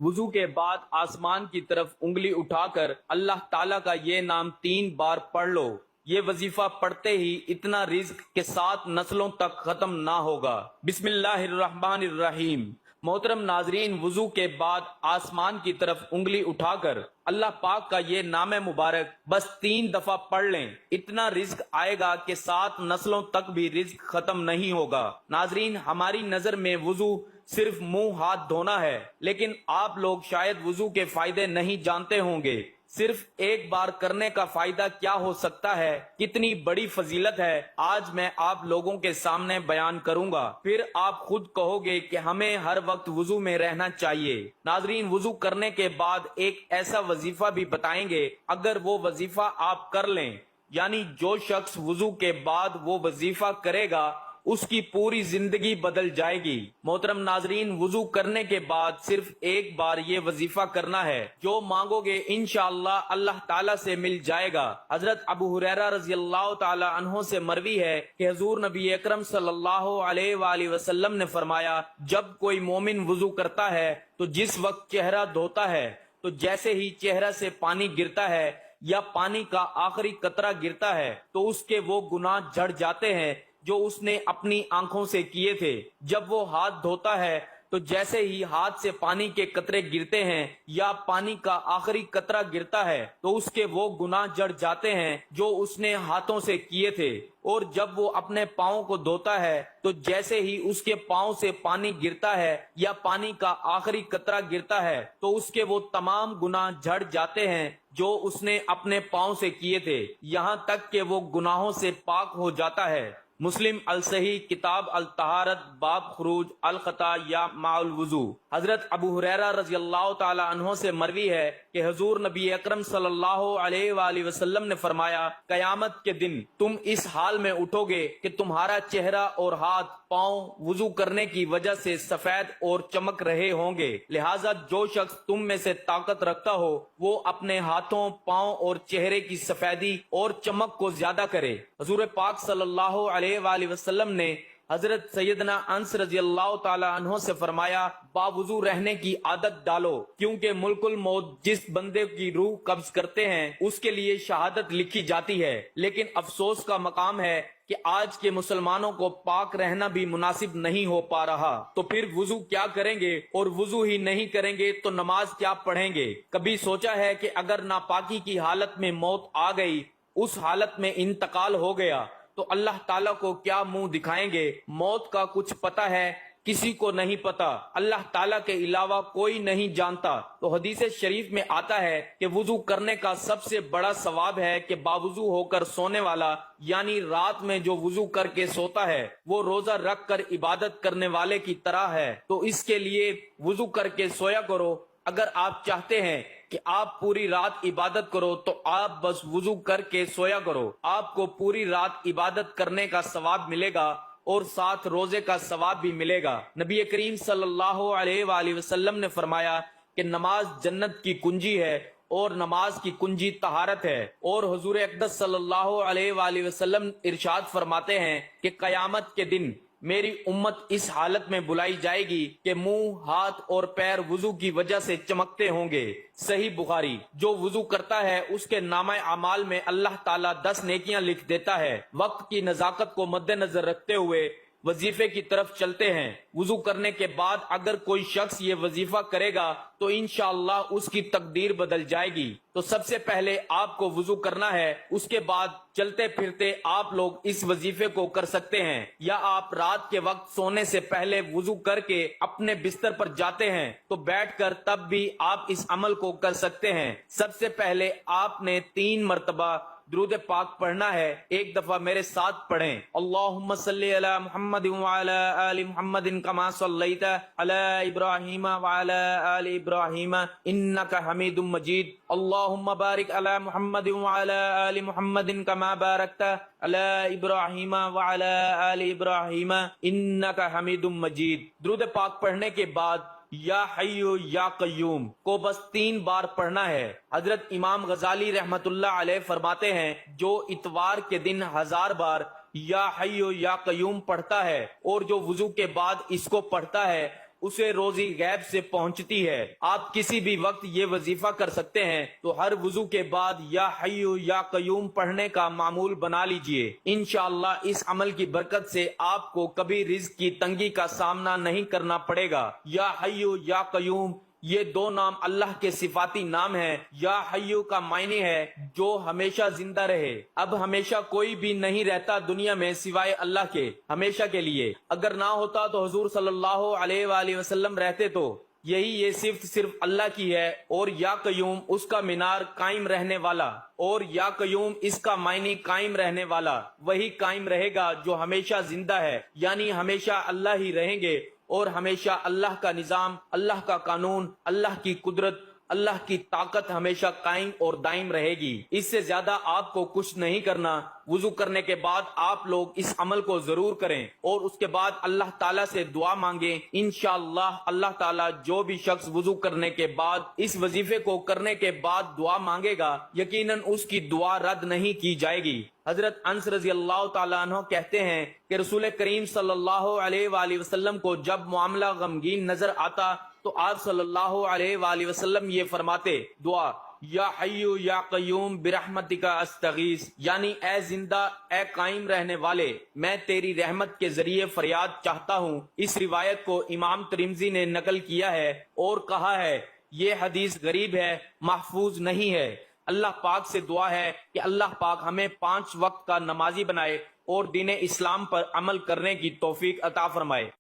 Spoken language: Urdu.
وضو کے بعد آسمان کی طرف انگلی اٹھا کر اللہ تعالیٰ کا یہ نام 3 بار پڑھ لو۔ یہ وظیفہ پڑھتے ہی اتنا رزق کے 7 نسلوں تک ختم نہ ہوگا۔ بسم اللہ الرحمن الرحیم۔ محترم ناظرین، وضو کے بعد آسمان کی طرف انگلی اٹھا کر اللہ پاک کا یہ نام مبارک بس 3 دفعہ پڑھ لیں، اتنا رزق آئے گا کہ 7 نسلوں تک بھی رزق ختم نہیں ہوگا۔ ناظرین، ہماری نظر میں وضو صرف منہ ہاتھ دھونا ہے، لیکن آپ لوگ شاید وضو کے فائدے نہیں جانتے ہوں گے۔ صرف ایک بار کرنے کا فائدہ کیا ہو سکتا ہے، کتنی بڑی فضیلت ہے، آج میں آپ لوگوں کے سامنے بیان کروں گا، پھر آپ خود کہو گے کہ ہمیں ہر وقت وضو میں رہنا چاہیے۔ ناظرین، وضو کرنے کے بعد ایک ایسا وظیفہ بھی بتائیں گے، اگر وہ وظیفہ آپ کر لیں، یعنی جو شخص وضو کے بعد وہ وظیفہ کرے گا اس کی پوری زندگی بدل جائے گی۔ محترم ناظرین، وضو کرنے کے بعد صرف ایک بار یہ وظیفہ کرنا ہے، جو مانگو گے انشاءاللہ اللہ تعالیٰ سے مل جائے گا۔ حضرت ابو ہریرہ رضی اللہ تعالی عنہ سے مروی ہے کہ حضور نبی اکرم صلی اللہ علیہ وآلہ وسلم نے فرمایا، جب کوئی مومن وضو کرتا ہے تو جس وقت چہرہ دھوتا ہے تو جیسے ہی چہرہ سے پانی گرتا ہے یا پانی کا آخری قطرہ گرتا ہے تو اس کے وہ گناہ جھڑ جاتے ہیں جو اس نے اپنی آنکھوں سے کیے تھے۔ جب وہ ہاتھ دھوتا ہے تو جیسے ہی ہاتھ سے پانی کے قطرے گرتے ہیں یا پانی کا آخری قطرہ گرتا ہے تو اس کے وہ گناہ جڑ جاتے ہیں جو اس نے ہاتھوں سے کیے تھے۔ اور جب وہ اپنے پاؤں کو دھوتا ہے تو جیسے ہی اس کے پاؤں سے پانی گرتا ہے یا پانی کا آخری قطرہ گرتا ہے تو اس کے وہ تمام گناہ جھڑ جاتے ہیں جو اس نے اپنے پاؤں سے کیے تھے، یہاں تک کہ وہ گناہوں سے پاک ہو جاتا ہے۔ مسلم الصحیح کتاب الطہارت باب خروج الخطا یا مع الوضو۔ حضرت ابو ہریرہ رضی اللہ تعالی عنہ سے مروی ہے کہ حضور نبی اکرم صلی اللہ علیہ وآلہ وسلم نے فرمایا، قیامت کے دن تم اس حال میں اٹھو گے کہ تمہارا چہرہ اور ہاتھ پاؤں وضو کرنے کی وجہ سے سفید اور چمک رہے ہوں گے، لہٰذا جو شخص تم میں سے طاقت رکھتا ہو وہ اپنے ہاتھوں، پاؤں اور چہرے کی سفیدی اور چمک کو زیادہ کرے۔ حضور پاک صلی اللہ علیہ وآلہ وسلم نے حضرت سیدنا انس رضی اللہ تعالی عنہ سے فرمایا، باوضو رہنے کی عادت ڈالو، کیونکہ ملک الموت جس بندے کی روح قبض کرتے ہیں اس کے لیے شہادت لکھی جاتی ہے، لیکن افسوس کا مقام ہے کہ آج کے مسلمانوں کو پاک رہنا بھی مناسب نہیں ہو پا رہا، تو پھر وضو کیا کریں گے؟ اور وضو ہی نہیں کریں گے تو نماز کیا پڑھیں گے؟ کبھی سوچا ہے کہ اگر ناپاکی کی حالت میں موت آ گئی، اس حالت میں انتقال ہو گیا تو اللہ تعالیٰ کو کیا منہ دکھائیں گے؟ موت کا کچھ پتہ ہے؟ کسی کو نہیں پتا، اللہ تعالیٰ کے علاوہ کوئی نہیں جانتا۔ تو حدیث شریف میں آتا ہے کہ وضو کرنے کا سب سے بڑا ثواب ہے کہ باوضو ہو کر سونے والا، یعنی رات میں جو وضو کر کے سوتا ہے وہ روزہ رکھ کر عبادت کرنے والے کی طرح ہے، تو اس کے لیے وضو کر کے سویا کرو۔ اگر آپ چاہتے ہیں کہ آپ پوری رات عبادت کرو تو آپ بس وضو کر کے سویا کرو، آپ کو پوری رات عبادت کرنے کا ثواب ملے گا اور ساتھ روزے کا ثواب بھی ملے گا۔ نبی کریم صلی اللہ علیہ وآلہ وسلم نے فرمایا کہ نماز جنت کی کنجی ہے اور نماز کی کنجی طہارت ہے، اور حضور اقدس صلی اللہ علیہ وآلہ وسلم ارشاد فرماتے ہیں کہ قیامت کے دن میری امت اس حالت میں بلائی جائے گی کہ منہ، ہاتھ اور پیر وضو کی وجہ سے چمکتے ہوں گے۔ صحیح بخاری۔ جو وضو کرتا ہے اس کے نامہ اعمال میں اللہ تعالیٰ 10 نیکیاں لکھ دیتا ہے۔ وقت کی نزاکت کو مد نظر رکھتے ہوئے وظیفے کی طرف چلتے ہیں۔ وضو کرنے کے بعد اگر کوئی شخص یہ وظیفہ کرے گا تو انشاءاللہ اس کی تقدیر بدل جائے گی۔ تو سب سے پہلے آپ کو وضو کرنا ہے، اس کے بعد چلتے پھرتے آپ لوگ اس وظیفے کو کر سکتے ہیں، یا آپ رات کے وقت سونے سے پہلے وضو کر کے اپنے بستر پر جاتے ہیں تو بیٹھ کر تب بھی آپ اس عمل کو کر سکتے ہیں۔ سب سے پہلے آپ نے 3 مرتبہ درود پاک پڑھنا ہے۔ ایک دفعہ میرے ساتھ پڑھیں، اللہم صلی علی محمد وعلی آل محمد کما صلیت علی ابراہیم وعلی آل ابراہیم انک حمید مجید، اللہم بارک علی محمد وعلی آل محمد کما بارکت علی ابراہیم وعلی آل ابراہیم انک حمید مجید۔ درود پاک پڑھنے کے بعد یا حی یا قیوم کو بس 3 بار پڑھنا ہے۔ حضرت امام غزالی رحمت اللہ علیہ فرماتے ہیں، جو اتوار کے دن 1000 بار یا حی یا قیوم پڑھتا ہے اور جو وضو کے بعد اس کو پڑھتا ہے اسے روزی غیب سے پہنچتی ہے۔ آپ کسی بھی وقت یہ وظیفہ کر سکتے ہیں، تو ہر وضو کے بعد یا حی یا قیوم پڑھنے کا معمول بنا لیجئے۔ انشاءاللہ اس عمل کی برکت سے آپ کو کبھی رزق کی تنگی کا سامنا نہیں کرنا پڑے گا۔ یا حی یا قیوم یہ دو نام اللہ کے صفاتی نام ہیں۔ یا حیو کا معنی ہے جو ہمیشہ زندہ رہے۔ اب ہمیشہ کوئی بھی نہیں رہتا دنیا میں سوائے اللہ کے، ہمیشہ کے لیے۔ اگر نہ ہوتا تو حضور صلی اللہ علیہ وآلہ وسلم رہتے تو۔ یہی یہ صرف اللہ کی ہے۔ اور یا قیوم اس کا مینار قائم رہنے والا، اور یا قیوم اس کا معنی قائم رہنے والا، وہی قائم رہے گا جو ہمیشہ زندہ ہے، یعنی ہمیشہ اللہ ہی رہیں گے، اور ہمیشہ اللہ کا نظام، اللہ کا قانون، اللہ کی قدرت، اللہ کی طاقت ہمیشہ قائم اور دائم رہے گی۔ اس سے زیادہ آپ کو کچھ نہیں کرنا۔ وضو کرنے کے بعد آپ لوگ اس عمل کو ضرور کریں، اور اس کے بعد اللہ تعالیٰ سے دعا مانگیں۔ انشاءاللہ اللہ تعالیٰ جو بھی شخص وضو کرنے کے بعد اس وظیفے کو کرنے کے بعد دعا مانگے گا، یقیناً اس کی دعا رد نہیں کی جائے گی۔ حضرت انس رضی اللہ تعالیٰ عنہ کہتے ہیں کہ رسول کریم صلی اللہ علیہ وآلہ وسلم کو جب معاملہ غمگین نظر آتا تو آپ صلی اللہ علیہ وآلہ وسلم یہ فرماتے، دعا یا حی یا قیوم برحمتک استغیث، یعنی اے زندہ اے قائم رہنے والے، میں تیری رحمت کے ذریعے فریاد چاہتا ہوں۔ اس روایت کو امام ترمذی نے نقل کیا ہے اور کہا ہے یہ حدیث غریب ہے، محفوظ نہیں ہے۔ اللہ پاک سے دعا ہے کہ اللہ پاک ہمیں 5 وقت کا نمازی بنائے اور دین اسلام پر عمل کرنے کی توفیق عطا فرمائے۔